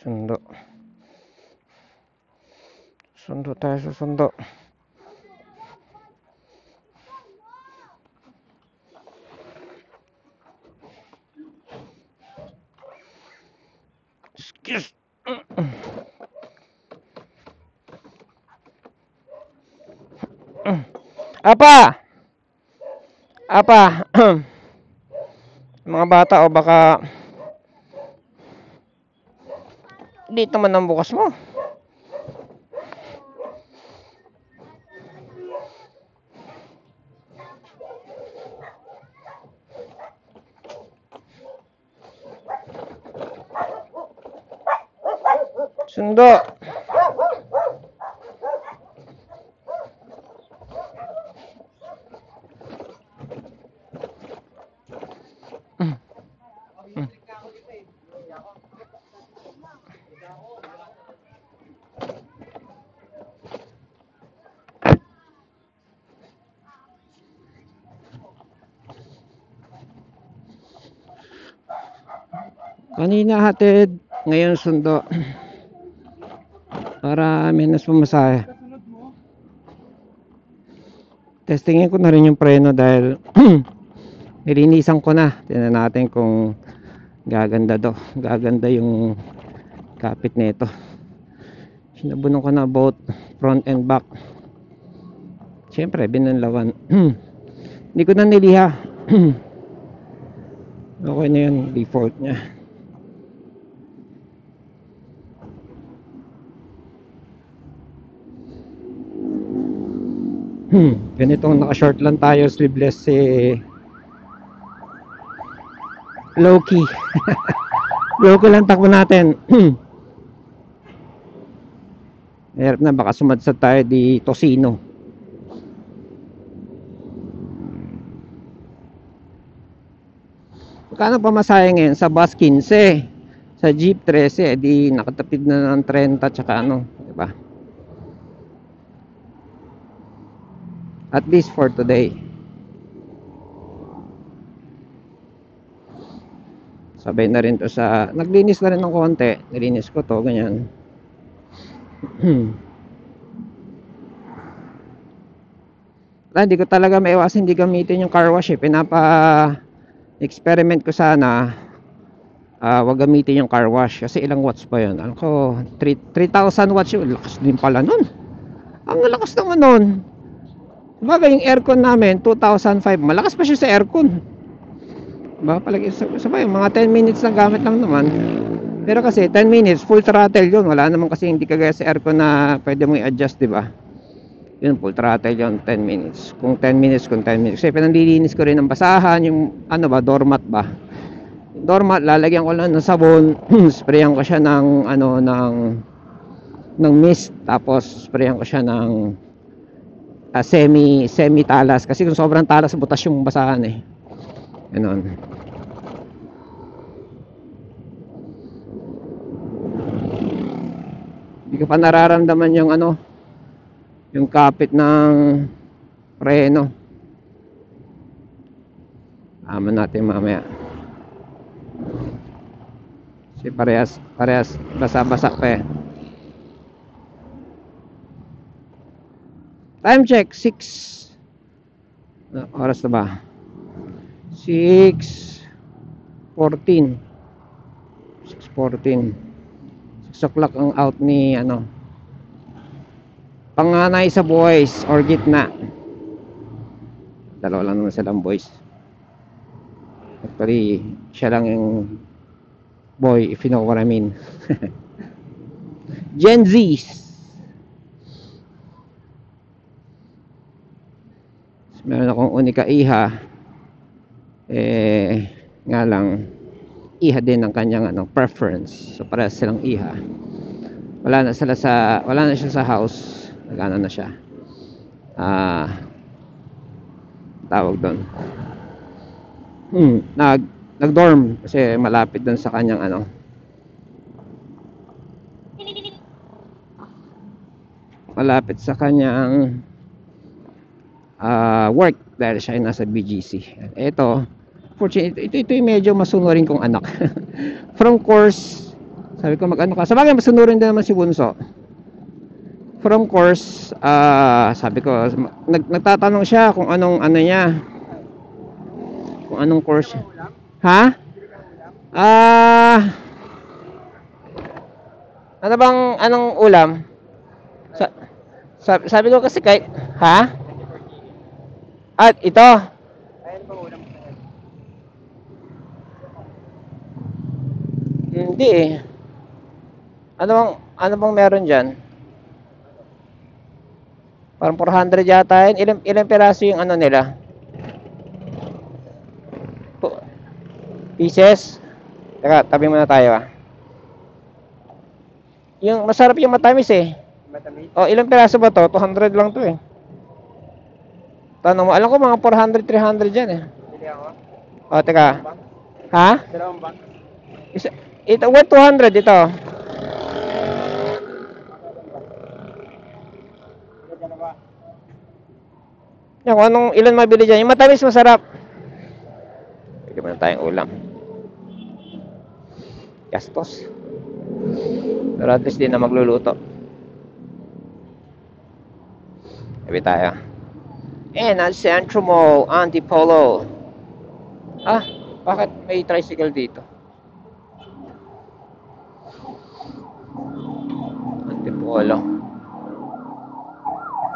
Sundo. Sundo tayo sa sundo. Excuse. Apa! Apa! Mga bata o baka dito man ang bukas mo. Sundo. Kanina hatid, ngayon sundo. Para menos pumasahe. Testingin ko na rin yung preno dahil nilinisan ko na. Tingnan natin kung gaganda do. Gaganda yung kapit nito. Sinabunan ko na both front and back. Siyempre, binanlawan. Hindi ko na niliha. Okay na yun, default nya. Ganitong naka-short lang tayo, sleeveless low-key. Low-key lang takbo natin. Hirap na, baka sumadsad tayo di Tosino. Magkano pamasahe ngayon? Sa bus 15, sa jeep 13, di nakatapid na ng 30 tsaka ano, diba? At least for today. Sabay na rin to sa, naglinis na rin ng konti. Nilinis ko to, ganyan. Hindi ko talaga maiwasan hindi gamitin yung car wash eh. Experiment ko sana wag gamitin yung car wash kasi ilang watts pa yun. Alam ko 3,000 watts yun. Lakas din pala nun. Ang lakas naman nun. Bagay yung aircon namin 2005, malakas pa siya sa aircon. Diba? Palagi sabay, mga 10 minutes lang gamit lang naman. Pero kasi 10 minutes full throttle yun. Wala naman kasi hindi kagaya sa aircon na pwede mo i-adjust, diba? Yun, full throttle yun, 10 minutes. Kung 10 minutes. Kasi pinanlilinis ko rin ng basahan, yung ano ba, doormat ba. Doormat, lalagyan ko lang ng sabon, sprayan ko siya ng ano, ng mist, tapos sprayan ko siya ng semi talas kasi kung sobrang talas butas yung basahan eh. Ganon. Hindi ko pa nararamdaman yung ano, yung kapit ng preno. Aman natin mamaya. Kasi parehas basa-basa pa eh. Time check 6. Oras na ba? 6:14. 6:14. 6 o'clock ang out ni ano, panganay sa boys or gitna. Dalawa lang naman silang boys. Actually, siya lang yung boy, if you know what I mean. Gen Z's. Meron akong unika iha. Nga lang, iha din ang kanyang ano, preference. So parehas silang iha. Wala na siya sa house. Nagana na siya. Tawag doon. Nag-dorm kasi malapit doon sa kanyang ano. Malapit sa kanyang work dahil siya ay nasa BGC. Ito, fortunately, ito yung medyo masunurin kong anak. From course Sabi ko mag-ano ka. Sabagay masunurin din naman si Bunso. From course, sabi ko, nagtatanong siya kung anong ano niya. Kung anong course. Ha? Ano bang anong ulam? Sa, sabi ko kasi kay ha? At ito. Hindi eh. Ano bang meron diyan? Parang 400 yata yun. Ilang peraso yung ano nila? Pieces? Teka, tabi muna tayo ah. Yung masarap yung matamis eh. Matamis? Oh, ilang peraso ba to? 200 lang to eh. Tanong mo, alam ko mga 400, 300 dyan eh. Bili ako. Oh, teka. Ha? Dalawang bag. Ito, worth 200 ito. Dalawa. Yan, kung anong ilan mabili dyan. Yung matamis masarap. Pwede mo na tayong ulam. Gastos. Pero at least di na magluluto. Sabi tayo. And at Centro Mall, Antipolo. Bakit may tricycle dito? Antipolo.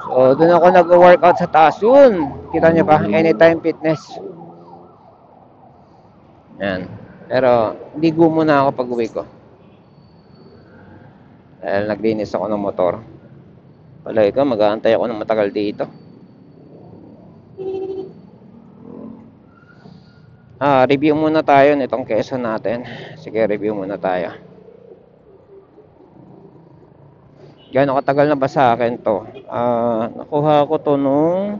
So, doon ako nag-workout sa taas. Yun. Kita nyo ba? Anytime Fitness. Yan. Pero, ligo muna ako pag uwi ko. Dahil naglinis ako ng motor. Palagi ko, mag-aantay ako ng matagal dito. Review muna tayo nitong keso natin. Sige, review muna tayo. Gano'ng katagal na ba sa akin to? Nakuha ko to nung...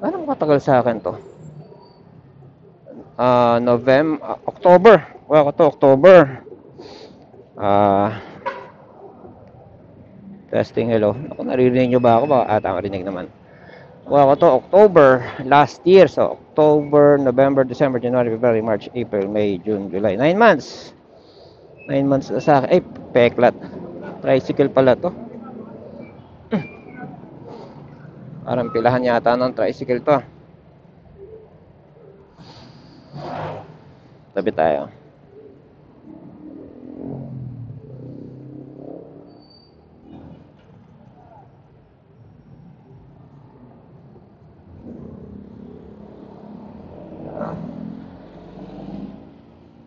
Gano'ng katagal sa akin to? October. Kuha ko to, October. Testing, hello. Ako, naririnig nyo ba ako? Baka marinig naman. Kuha ko to, October. Last year. So, October, November, December, January, February, March, April, May, June, July. 9 months. 9 months na sa akin. Ay, peklat. Tricycle pala to. Parang pilahan yata ng tricycle to. Tabi tayo.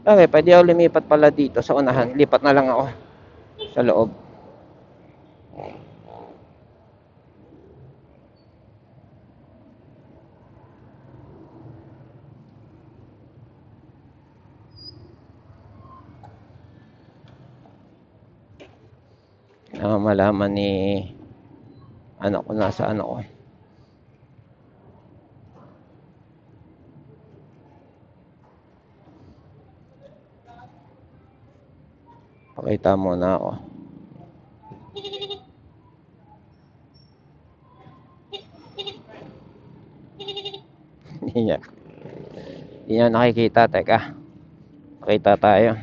Okay, pwede ako lumipat pala dito sa unahan. Lipat na lang ako sa loob. Malaman ni anak ko nasa ano ko. Pakita muna ako. Hindi niya nakikita. Teka. Pakita tayo.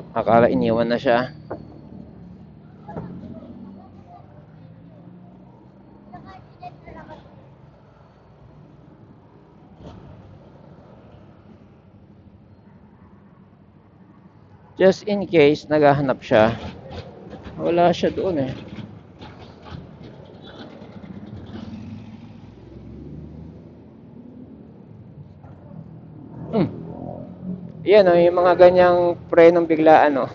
Akala iniwan na siya. Just in case naghahanap siya. Wala siya doon eh. Yan o, yung mga ganyang prenong biglaan o.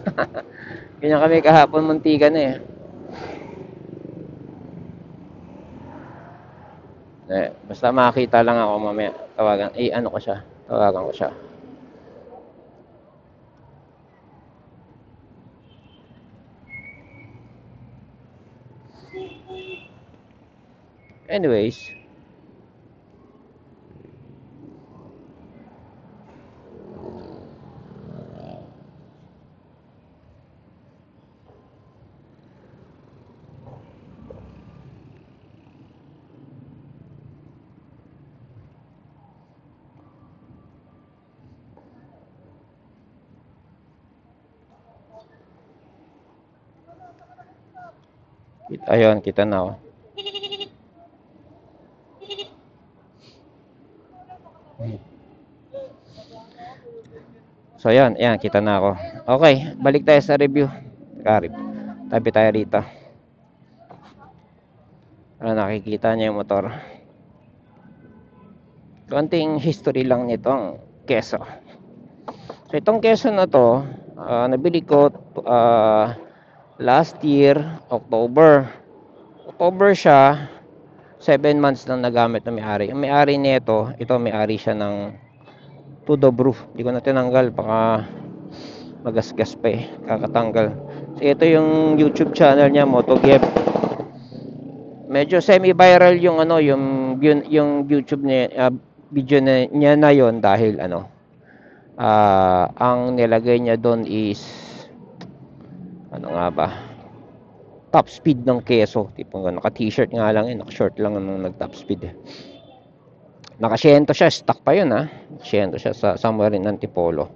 Ganyan kami kahapon, muntika na eh. Basta makakita lang ako mamaya. Tawagan ko siya. Anyways, Ayun, kita na, oh. So, ayan, kita na ako. Okay, balik tayo sa review. Karib. Tabi tayo rito. Nakikita niyo yung motor. Konting history lang nitong keso. So, itong keso na to, nabili ko last year, October. October siya, 7 months lang nagamit ng may-ari. Yung may-ari nito, ito may-ari siya ng Tudo Brew. Hindi ko na tinanggal, baka magasgas pa eh, kakatanggal. So, ito yung YouTube channel niya, MotoGep. Medyo semi-viral yung ano, yung YouTube niya, video niya na yon dahil ano, ang nilagay niya doon is ano nga ba? Top speed ng keso, tipong naka-t-shirt nga lang yun, naka-short lang nung nag-top speed. Naka-100 siya, stock pa yun ha. 100 siya sa somewhere in Antipolo.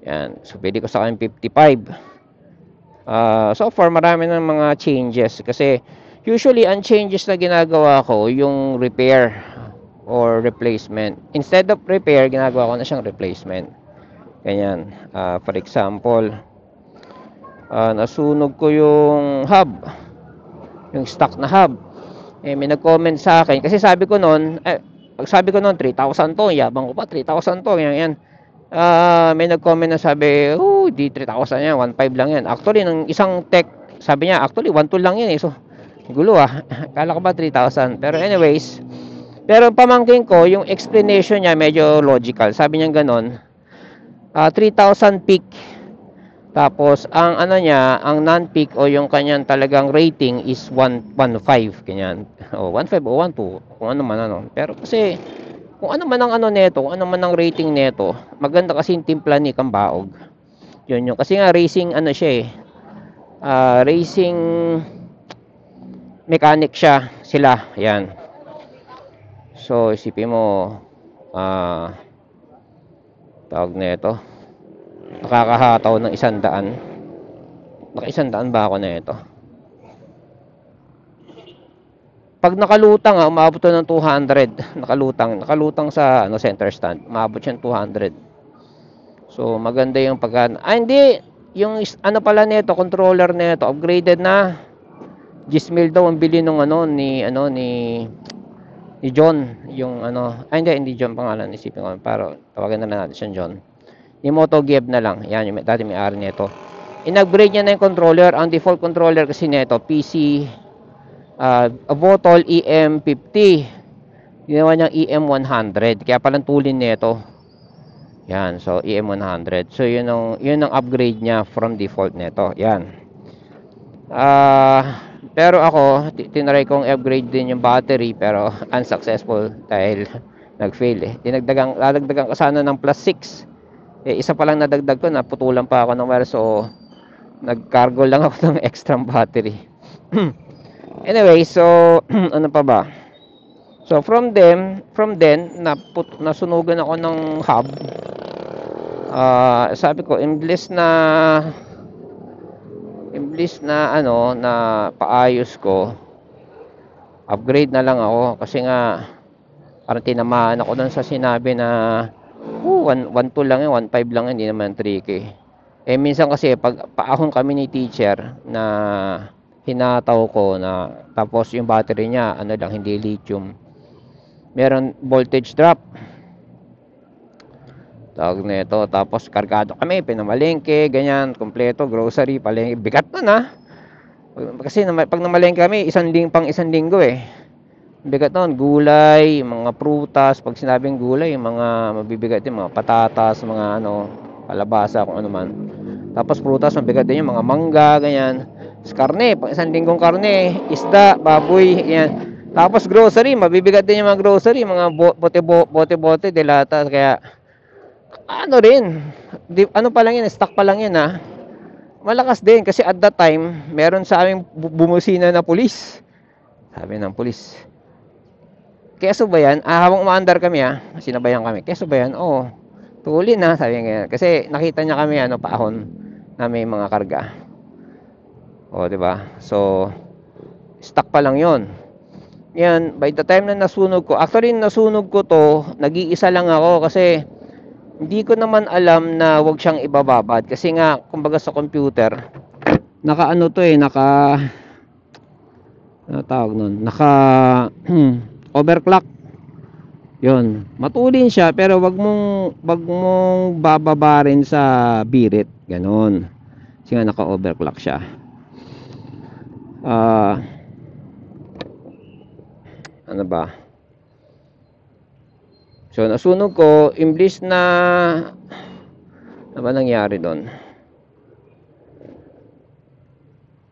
Yan, so pwede ko sa akin 55. So far marami ng mga changes kasi usually ang changes na ginagawa ko yung repair or replacement. Instead of repair, ginagawa ko na siyang replacement. Ganyan. For example, nasunog ko yung hub, yung stock na hub. May nag-comment sa akin kasi sabi ko noon, pag sabi ko noon 3,000 to, yabang ko pa 3,000 to, yan. May nag-comment na sabi, di 3,000 yan, 1,500 lang yan. Actually, nung isang tech, sabi niya, actually 1,200 lang yan eh. So, gulo Kala ko ba 3,000? Pero anyways, pero pamangkin ko, yung explanation niya medyo logical. Sabi niya ganon, 3,000 peak. Tapos, ang ano niya, ang non-peak o yung kanyang talagang rating is 1.15, ganyan. O, 1.5 o 1.2, kung ano man ano. Pero kasi, kung ano man ang ano neto, kung ano man ang rating neto, maganda kasi yung timpla ni Kambaog. Yun yung, kasi nga racing ano siya eh, racing mechanic siya, sila, yan. So, isipin mo, tawag neto, nakakahataw ng 100. Naka 100 ba ako na ito? Pag nakalutang umabot to ng 200. Nakalutang sa ano center stand, umabot siya ng 200. So maganda yung hindi, yung ano pala nito, controller nito, upgraded na. Gismil daw ang bili nung ano ni John, yung ano, hindi John pangalan, isipin ko, pero tawagan na lang natin siya John. Yung MotoGear na lang, yan yung dati may-ari nito. In-upgrade niya na yung controller. Ang default controller kasi nito, PC Votol EM50. Ginawa niyang EM100. Kaya palang tulin nito. Yan, so EM100. So yun ang upgrade niya from default nito. Yan. Pero ako, tinry kong upgrade din yung battery pero unsuccessful dahil nag-fail eh. Dadagdagan ko sana ng plus 6. Isa pa lang nadagdag ko, naputulan pa ako ng wire, so nag-cargo lang ako ng extra battery. Anyway, so ano pa ba? So from then nasunugan ako ng hub. Sabi ko imblis ano na paayos ko, upgrade na lang ako kasi nga parang tinamaan ako doon sa sinabi na 1.2 lang yan, 1.5 lang yan, hindi naman 3K. Minsan kasi pag paahon kami ni teacher na hinataw ko na tapos yung battery niya ano lang, hindi lithium, meron voltage drop, tawag na ito, tapos kargado kami, pinamalengke, ganyan, kompleto, grocery, palengke, bigat na kasi pag namalengke kami, isang linggo eh, bigat nun, gulay, mga prutas, pag sinabing gulay, mga mabibigat din, mga patatas, mga ano, kalabasa, kung ano man. Tapos prutas, mabigat din yung mga mangga, ganyan. Tapos karne, pag isang linggong karne, isda, baboy, ganyan. Tapos grocery, mabibigat din yung mga grocery, mga bote-bote, delata, kaya ano rin, ano pa lang yan, stock pa lang yan Malakas din, kasi at that time, meron sa aming bumusina na pulis. Sabi ng pulis, keso ba yan? Habang umaandar kami sinabayan kami. Keso ba yan? Oo. Tulin sabi nga. Kasi nakita niya kami paahon na may mga karga. O, di ba? So, Stock pa lang yon. Yan, by the time na nasunog ko, actually nasunog ko to, nag-iisa lang ako kasi hindi ko naman alam na wag siyang ibababad. Kasi nga, kumbaga sa computer, naka ano to eh, ano tawag nun? Overclock. Yon, matulin siya pero wag mong bababarin sa birit, ganon. Kasi nga naka-overclock siya. Ano ba? So nasunog ko, imbis na ano ba nangyari doon?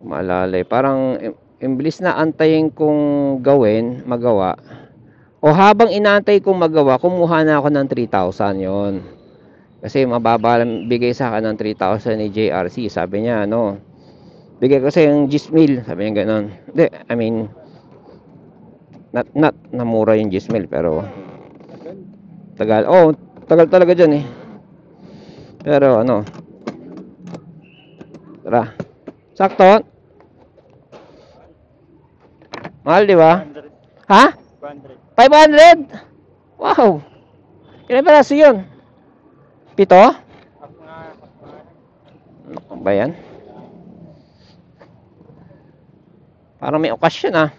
Maalala, parang imbis na antayin kong magawa, o habang inaantay kong magawa, kumuha na ako ng 3,000 yon. Kasi mababa bigay sa akin ng 3,000 ni JRC. Sabi niya, ano, bigay ko sa yung 10,000. Sabi niya gano'n. Hindi, I mean, not namura yung 10,000, pero tagal. Oh, tagal talaga dyan eh. Pero ano, tara. Sakto. Mahal, di ba? Ha? 500. Wow. Ilan peraso yun? 7? Ano ba yan? Parang may okasyon ah.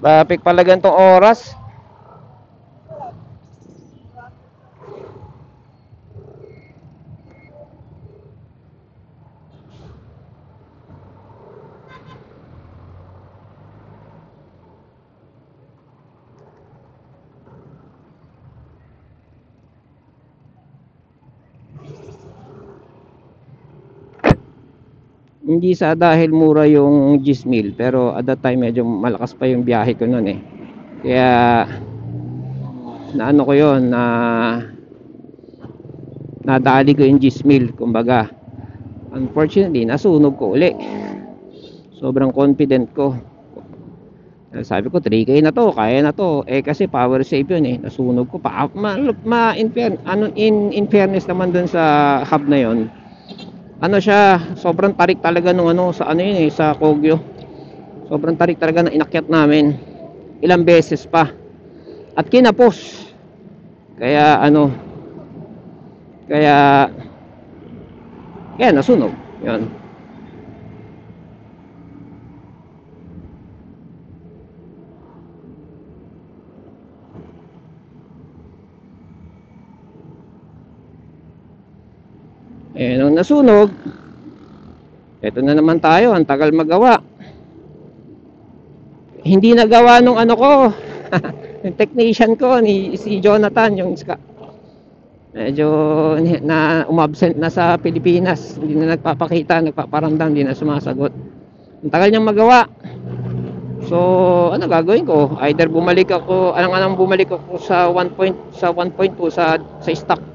Traffic pala ganitong oras. Hindi sa dahil mura yung 10,000, pero at that time medyo malakas pa yung biyahe ko noon eh. Kaya naano ko yon, na nadali ko yung 10,000 kumbaga. Unfortunately, nasunog ko uli. Sobrang confident ko. Sabi ko 3K na to, kaya na to. Eh kasi power save yun eh. Nasunog ko pa. In fairness naman dun sa hub na yon. Ano siya, sobrang tarik talaga nung ano sa ano yun eh, sa Kogyo. Sobrang tarik talaga na inakyat namin. Ilang beses pa. At kinapos. Kaya ano, kaya nasunog. Yan. Eh, nung nasunog, eto na naman tayo, ang tagal magawa. Hindi nagawa nung ano ko, yung technician ko, si Jonathan, yung medyo na umabsent na sa Pilipinas. Hindi na nagpapakita, nagpaparamdam, hindi na sumasagot. Ang tagal niyang magawa. So, ano gagawin ko? Either bumalik ako, bumalik ako sa 1.2 sa stock.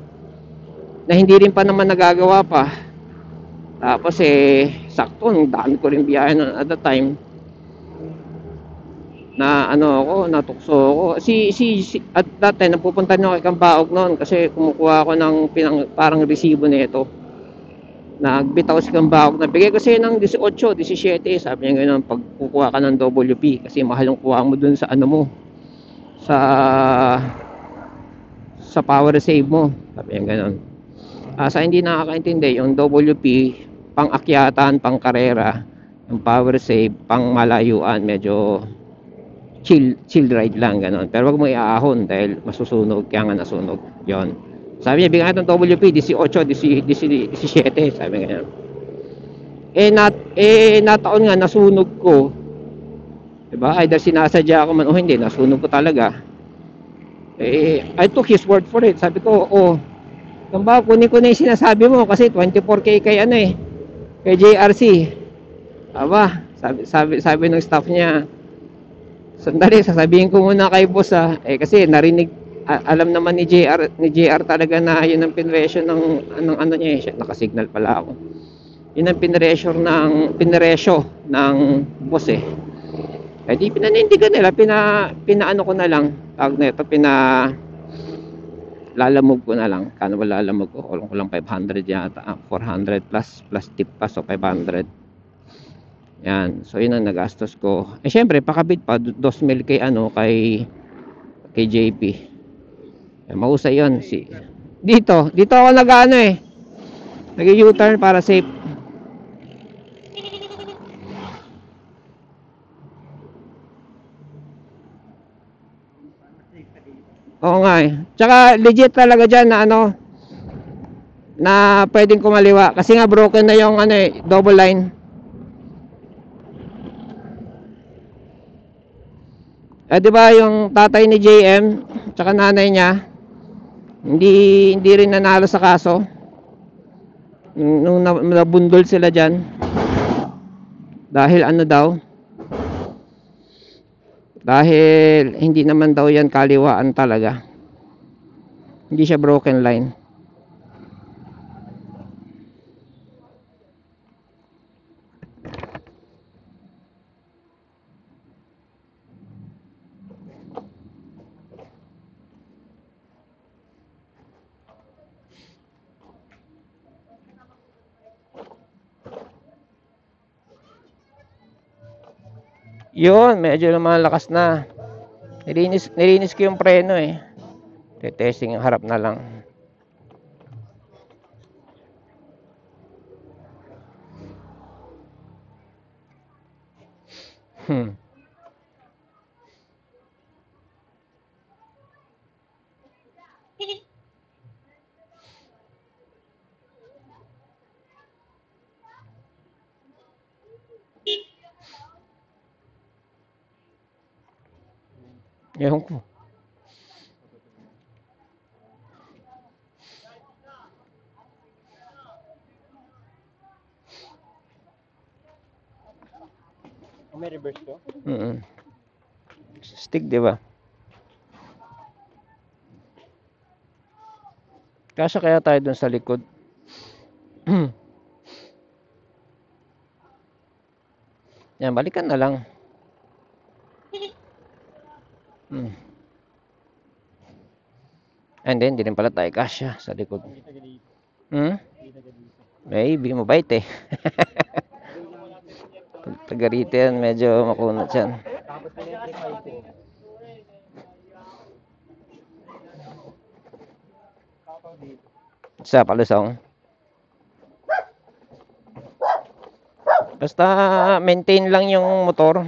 Na hindi rin pa naman nagagawa pa. Tapos sakto, ang dami ko rin biyahe at the time. Na ano ako, natukso ako. At that time, napupunta na ako kay Kambaog noon kasi kumukuha ako ng parang resibo nito. Nagbitaw si Kambaog, nabigay ko siya ng 18, 17. Sabi niya gano'n, pag kukuha ka ng WP kasi mahal yung kuha mo dun sa ano mo. Sa power save mo. Sabi niya gano'n. Sa hindi nakakaintindi, yung WP, pang-akyatan, pang-karera, yung power save, pang-malayuan, medyo chill ride lang, gano'n. Pero wag mo iaahon dahil masusunog, kaya nga nasunog. Yon. Sabi niya, bigyan ng WP, 18, 17, sabi nga. Nataon nga, nasunog ko. Diba? Either sinasadya ako man o hindi, nasunog ko talaga. I took his word for it. Sabi ko, Kamba, kunin ko na yung sinasabi mo kasi 24K kay kay JRC. Aba, sabi ng staff niya, sandali, sasabihin ko muna kay boss kasi narinig, alam naman ni JR talaga na yun ang pinresyo ng ano niya nakasignal pala ako. Yun ang pinresyo ng boss Eh di pinanindigan nila, pinaano ko na lang, tawag nito, lalamog ko na lang. Kano ba lalamog ko? Kulong ko lang 500 yata. 400 plus tip pa, so 500. Yan. So yun ang nagastos ko. Eh syempre, pakabit pa 2,000 kay ano, kay JP. Eh, mahusay yun. Dito ako nag-ano eh. Nag-U-turn para safe. Oo nga eh. Tsaka legit talaga dyan na ano, na pwedeng kumaliwa. Kasi nga broken na yung ano eh, double line. Eh di ba yung tatay ni JM, tsaka nanay niya, hindi rin nanalo sa kaso. Nung nabundol sila dyan. Dahil ano daw, dahil hindi naman daw yan kaliwaan talaga. Hindi siya broken line. Yun, medyo lumalakas na. Nilinis ko yung preno eh. Testing yung harap na lang. Ewan ko. May reverse to? Stick, di ba? Kasya kaya tayo dun sa likod. Yan, balikan na lang. And then, di rin pala tayo kasya sa likod. Maybe, mabait eh. Taga rito yan, medyo makunat yan. Sa palusong. Basta maintain lang yung motor.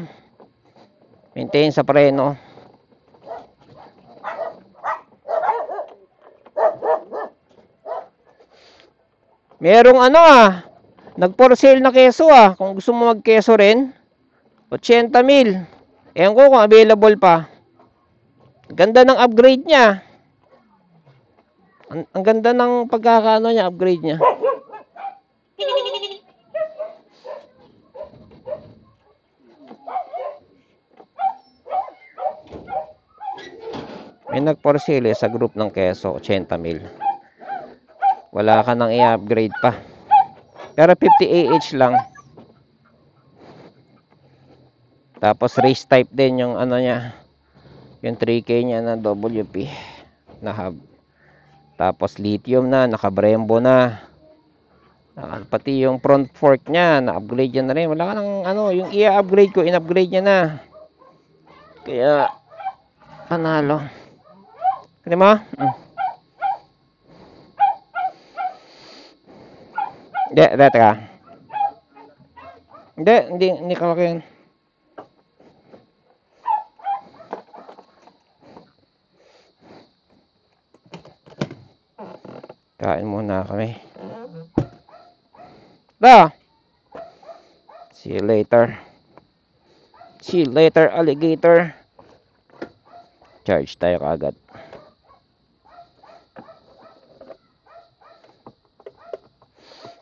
Maintain sa preno. Merong ano nag-for sale na keso kung gusto mo mag-keso rin. 80,000. Ewan ko kung available pa. Ganda ng upgrade niya. Ang ganda ng pagkakaano niya, upgrade niya. May nag-for sale sa group ng keso, 80,000. Wala ka nang i-upgrade pa. Pero 50 AH lang. Tapos race type din yung ano niya. Yung 3K niya na WP na hub. Tapos lithium na, naka-Brembo na. Pati yung front fork niya, na-upgrade niya na rin. Wala ka nang ano, yung i-upgrade ko, in-upgrade niya na. Kaya panalo. Hindi mo? Hindi, teka. Hindi kalaki yan. Kain muna kami. See you later. See you later, alligator. Charge tayo kaagad.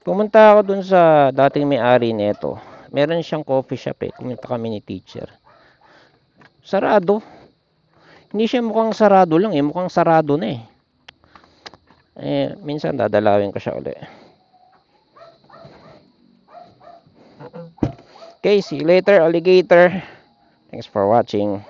Pumunta ako dun sa dating may-ari nito. Meron siyang coffee shop eh. Pumunta kami ni teacher. Sarado. Hindi siya mukhang sarado lang eh. Mukhang sarado na eh. Minsan dadalawin ko siya ulit. Okay, see you later, alligator. Thanks for watching.